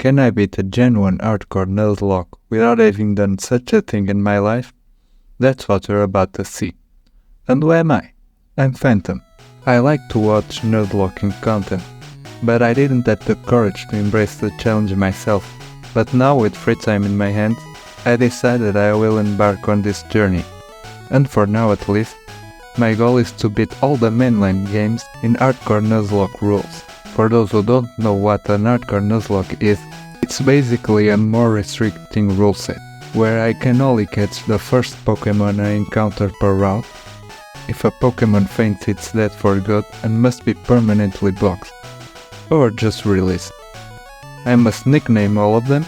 Can I beat a genuine hardcore Nuzlocke without having done such a thing in my life? That's what you're about to see. And who am I? I'm Phantom. I like to watch Nuzlocking content, but I didn't have the courage to embrace the challenge myself. But now with free time in my hands, I decided I will embark on this journey. And for now at least, my goal is to beat all the mainline games in hardcore Nuzlocke rules. For those who don't know what an hardcore Nuzlocke is, it's basically a more restricting rule set, where I can only catch the first Pokemon I encounter per route. If a Pokemon faints, it's dead for good and must be permanently blocked, or just released. I must nickname all of them,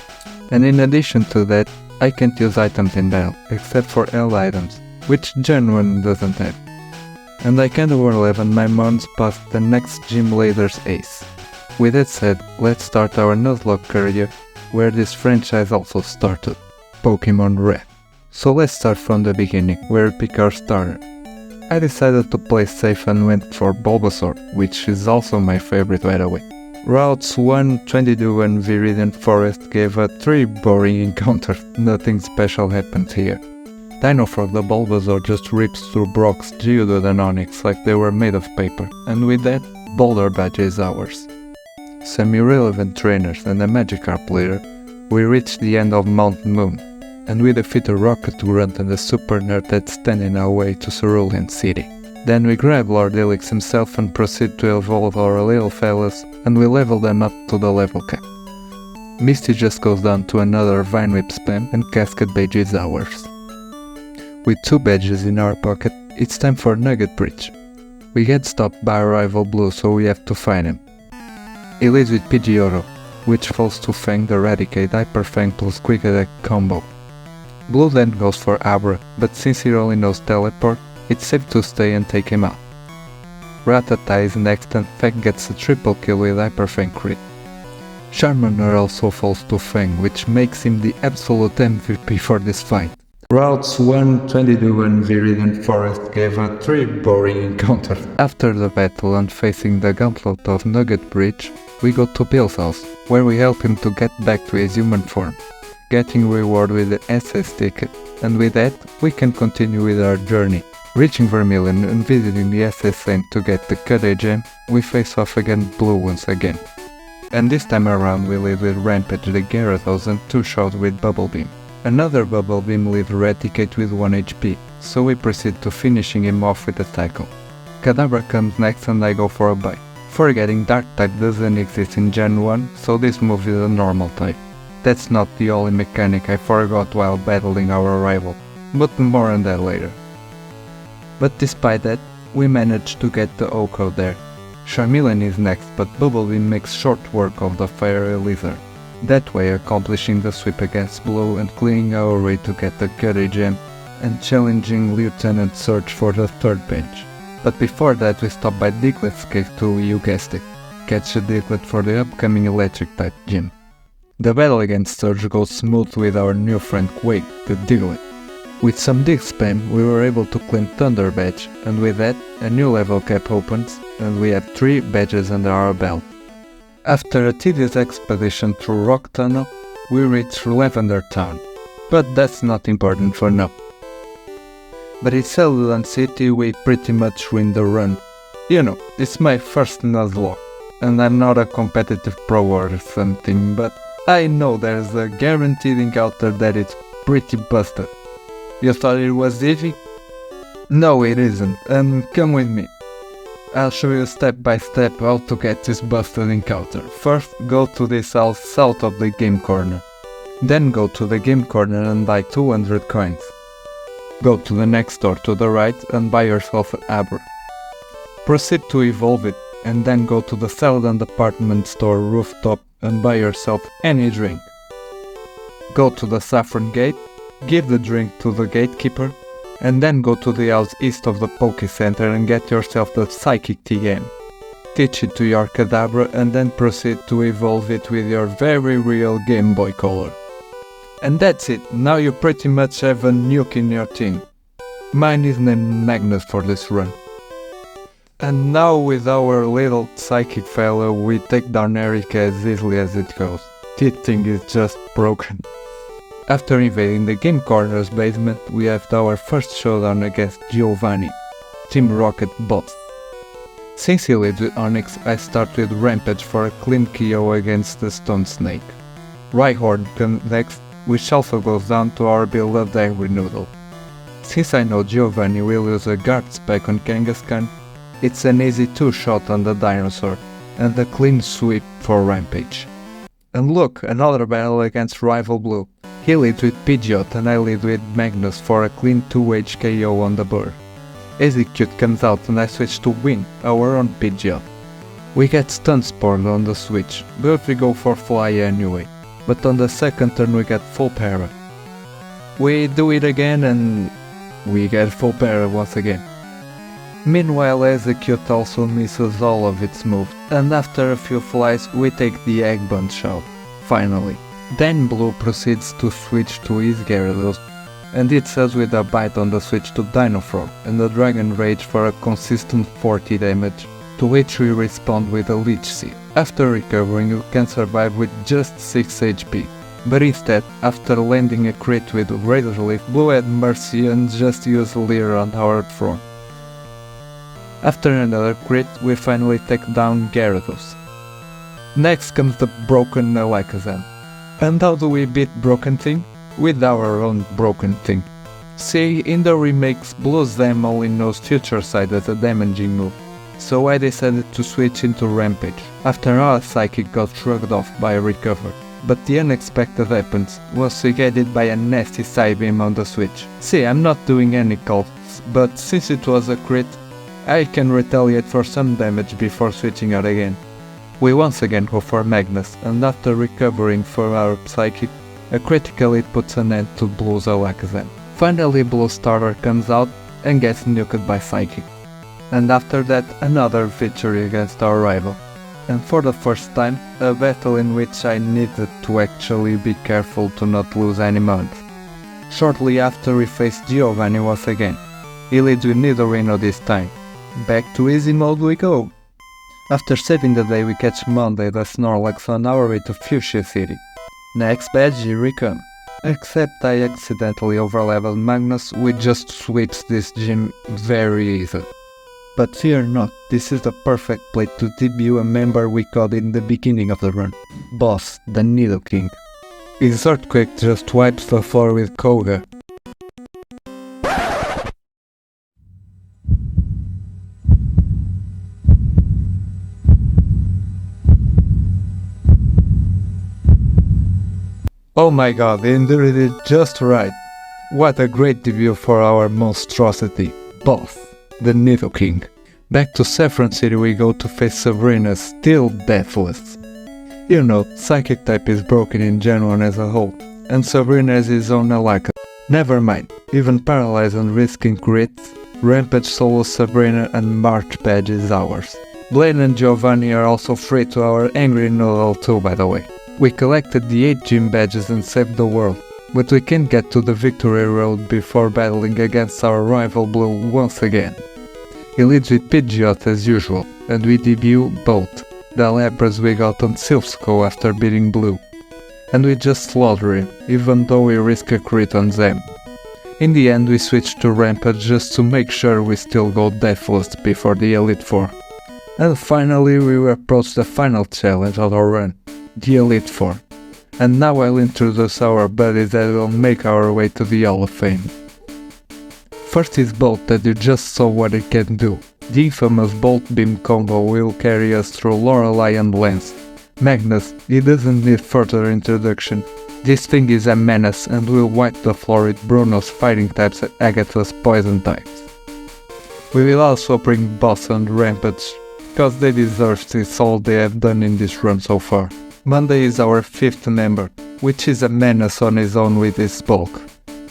and in addition to that, I can't use items in battle, except for L items, which Gen 1 doesn't have. And I can't overlevel my mons past the next gym leader's ace. With that said, let's start our Nuzlocke career, where this franchise also started, Pokemon Red. So let's start from the beginning, where we pick our starter. I decided to play safe and went for Bulbasaur, which is also my favorite by the way. Routes 1, 22 and Viridian Forest gave a 3 boring encounters, nothing special happened here. Dino Frog the Bulbasaur just rips through Brock's Geodude and Onix like they were made of paper, and with that, Boulder Badge is ours. Some irrelevant trainers and a Magikarp leader, we reach the end of Mount Moon, and we defeat a Rocket Grunt and a Super Nerd that stand in our way to Cerulean City. Then we grab Lord Helix himself and proceed to evolve our little fellas, and we level them up to the level cap. Misty just goes down to another Vine Whip spam and Cascade Badge is ours. With 2 badges in our pocket, it's time for Nugget Bridge. We get stopped by a rival Blue, so we have to fight him. He leads with Pidgeotto, which falls to Fang the Raticate Hyper Fang plus Quick Attack combo. Blue then goes for Abra, but since he only knows Teleport, it's safe to stay and take him out. Rattata is next and Fang gets a triple kill with Hyper Fang crit. Charmander also falls to Fang, which makes him the absolute MVP for this fight. Routes 1, 22 and Viridian Forest gave a 3 boring encounters. After the battle and facing the gauntlet of Nugget Bridge, we go to Bill's house, where we help him to get back to his human form, getting reward with the SS ticket, and with that, we can continue with our journey. Reaching Vermilion and visiting the SS Saint to get the Cut Gem, we face off against Blue once again. And this time around we lead with Rampage the Gyarados and 2 shots with Bubble Beam. Another Bubble Beam leaves Raticate with 1 HP, so we proceed to finishing him off with a tackle. Kadabra comes next and I go for a bite. Forgetting Dark type doesn't exist in Gen 1, so this move is a normal type. That's not the only mechanic I forgot while battling our rival, but more on that later. But despite that, we managed to get the Oko there. Charmeleon is next, but Bubble Beam makes short work of the Fiery Lizard. That way accomplishing the sweep against Blue and clearing our way to get the Cuddy Gem and challenging Lieutenant Surge for the 3rd bench. But before that we stop by Diglett cave to, you guessed it, catch a Diglett for the upcoming electric type gym. The battle against Surge goes smooth with our new friend Quake, the Diglett. With some dig spam we were able to claim Thunder Badge, and with that a new level cap opens and we have 3 badges under our belt. After a tedious expedition through Rock Tunnel, we reach Lavender Town, but that's not important for now. But in Celadon City we pretty much win the run. You know, it's my first Nuzlocke, and I'm not a competitive pro or something, but I know there's a guaranteed encounter that it's pretty busted. You thought it was easy? No it isn't, and come with me. I'll show you step by step how to get this busted encounter. First, go to this house south of the game corner. Then go to the game corner and buy 200 coins. Go to the next door to the right and buy yourself an Abra. Proceed to evolve it, and then go to the Celadon department store rooftop and buy yourself any drink. Go to the Saffron Gate, give the drink to the gatekeeper, and then go to the house east of the Poke Center and get yourself the Psychic TM. Teach it to your Kadabra and then proceed to evolve it with your very real Game Boy Color. And that's it, now you pretty much have a nuke in your team. Mine is named Magnus for this run. And now with our little psychic fellow we take down Erica as easily as it goes. This thing is just broken. After invading the Game Corner's basement, we have our first showdown against Giovanni, Team Rocket boss. Since he leads with Onyx, I start with Rampage for a clean KO against the Stone Snake. Rhyhorn comes next, which also goes down to our beloved Angry Noodle. Since I know Giovanni will use a guard spec on Kangaskhan, it's an easy 2-shot on the dinosaur, and a clean sweep for Rampage. And look, another battle against Rival Blue. He leads with Pidgeot and I lead with Magnus for a clean 2H KO on the bird. Execute comes out and I switch to Win, our own Pidgeot. We get Stun Spore on the switch, but we go for Fly anyway, but on the second turn we get full para. We do it again and we get full para once again. Meanwhile, Execute also misses all of its moves, and after a few flies we take the Egg Bunch out, finally. Then Blue proceeds to switch to his Gyarados, and hits us with a bite on the switch to Dino Frog and a Dragon Rage for a consistent 40 damage, to which we respond with a Leech Seed. After recovering, we can survive with just 6 HP, but instead, after landing a crit with Razor Leaf, Blue had mercy and just used Leer on our front. After another crit, we finally take down Gyarados. Next comes the broken Alakazam. And how do we beat Broken Thing? With our own Broken Thing. See, in the remakes, Blue's Zam only knows Future Sight as a damaging move, so I decided to switch into Rampage, after our Psychic got shrugged off by Recover. But the unexpected happens, once we get hit by a nasty Psybeam on the switch. See, I'm not doing any calls, but since it was a crit, I can retaliate for some damage before switching out again. We once again go for Magnus, and after recovering for our Psychic, a critical hit puts an end to Blue's Alakazam. Finally, Blue Starter comes out and gets nuked by Psychic. And after that, another victory against our rival. And for the first time, a battle in which I needed to actually be careful to not lose any mounts. Shortly after we face Giovanni once again. He leads with Nidorino this time. Back to easy mode we go. After saving the day we catch Monday the Snorlax on our way to Fuchsia City. Next badge, here we come. Except I accidentally overleveled Magnus, which just sweeps this gym very easy. But fear not, this is the perfect place to debut a member we caught in the beginning of the run. Boss, the Nidoking. His Earthquake just wipes the floor with Koga. Oh my god, they did it just right. What a great debut for our monstrosity, Boss, the Nidoking. Back to Saffron City we go to face Sabrina, still deathless. You know, Psychic type is broken in Gen 1 as a whole, and Sabrina has his own Alaka. Never mind, even paralyzed and risking crits, Rampage solos Sabrina and March badge is ours. Blaine and Giovanni are also free to our Angry Noodle too, by the way. We collected the 8 gym badges and saved the world, but we can't get to the victory road before battling against our rival Blue once again. He leads with Pidgeot as usual, and we debut Bolt, the Lapras we got on Silphsco after beating Blue. And we just slaughter him, even though we risk a crit on them. In the end we switch to Rampage just to make sure we still go Deathless before the Elite Four. And finally we approach the final challenge of our run, the Elite Four. And now I'll introduce our buddies that will make our way to the Hall of Fame. First is Bolt, that you just saw what it can do. The infamous Bolt Beam combo will carry us through Lorelei and Lance. Magnus, he doesn't need further introduction. This thing is a menace and will wipe the floor with Bruno's fighting types and Agatha's poison types. We will also bring Boss and Rampage, cause they deserve this all they have done in this run so far. Monday is our 5th member, which is a menace on his own with his bulk.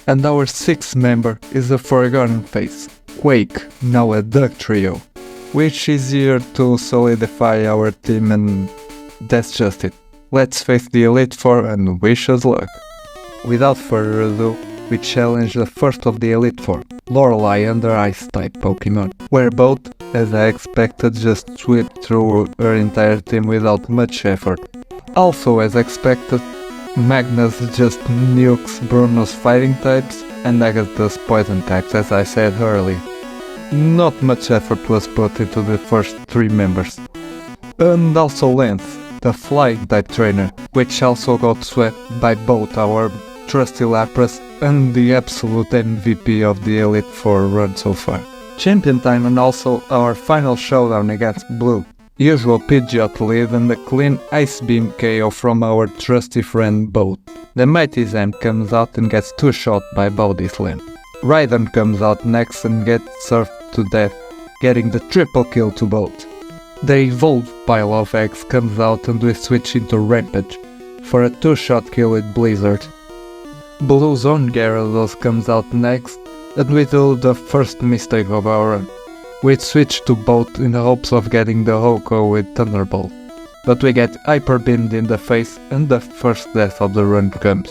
And our 6th member is a Forgotten Face, Quake, now a Duck Trio, which is here to solidify our team, and that's just it. Let's face the Elite Four and wish us luck. Without further ado, we challenge the first of the Elite Four, Lorelei under Ice-type Pokemon, where both, as I expected, just swept through her entire team without much effort. Also, as expected, Magnus just nukes Bruno's fighting types and Agatha's poison types, as I said earlier. Not much effort was put into the first 3 members. And also Lance, the flying type trainer, which also got swept by both our trusty Lapras and the absolute MVP of the Elite Four run so far. Champion time and also our final showdown against Blue. Usual Pidgeot lead and a clean Ice Beam KO from our trusty friend Bolt. The Mighty Zen comes out and gets 2-shot by Deathless. Raiden comes out next and gets surfed to death, getting the triple kill to Bolt. The evolved Pile of Eggs comes out and we switch into Rampage for a 2-shot kill with Blizzard. Blue's own Gyarados comes out next and we do the first mistake of our run. We switch to Bolt in the hopes of getting the Ho-Oh with Thunderbolt, but we get hyper beamed in the face and the first death of the run comes.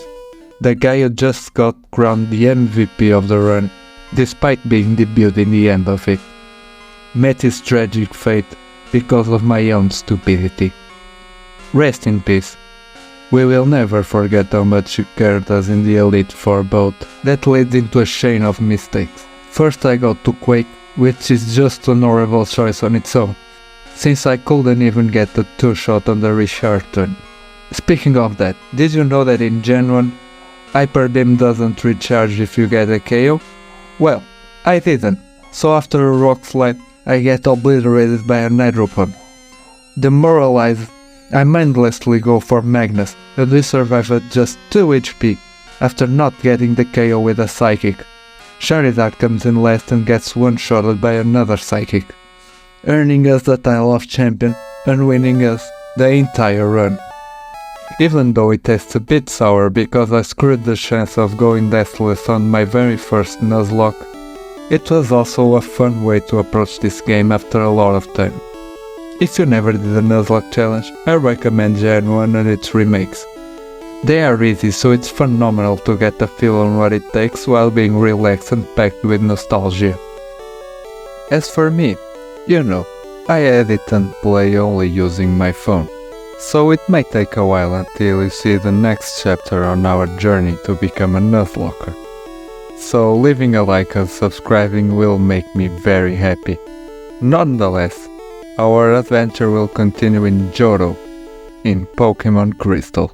The guy who just got crowned the MVP of the run, despite being debuted in the end of it. Met his tragic fate because of my own stupidity. Rest in peace. We will never forget how much you carried us in the Elite Four boat. That led into a chain of mistakes. First I got to Quake, which is just an horrible choice on its own, since I couldn't even get the 2-shot on the restart turn. Speaking of that, did you know that in Gen 1, Hyper Beam doesn't recharge if you get a KO? Well, I didn't, so after a Rock Slide, I get obliterated by a Nitro Pump. Demoralized, I mindlessly go for Magnus, and we survive at just 2 HP, after not getting the KO with a Psychic. Charizard comes in last and gets 1-shotted by another Psychic, earning us the title of champion and winning us the entire run. Even though it tastes a bit sour because I screwed the chance of going Deathless on my very first Nuzlocke, it was also a fun way to approach this game after a lot of time. If you never did a Nuzlocke challenge, I recommend Gen 1 and its remakes. They are easy, so it's phenomenal to get a feel on what it takes while being relaxed and packed with nostalgia. As for me, you know, I edit and play only using my phone, so it may take a while until you see the next chapter on our journey to become a Nuzlocker. So leaving a like and subscribing will make me very happy. Nonetheless, our adventure will continue in Johto, in Pokemon Crystal.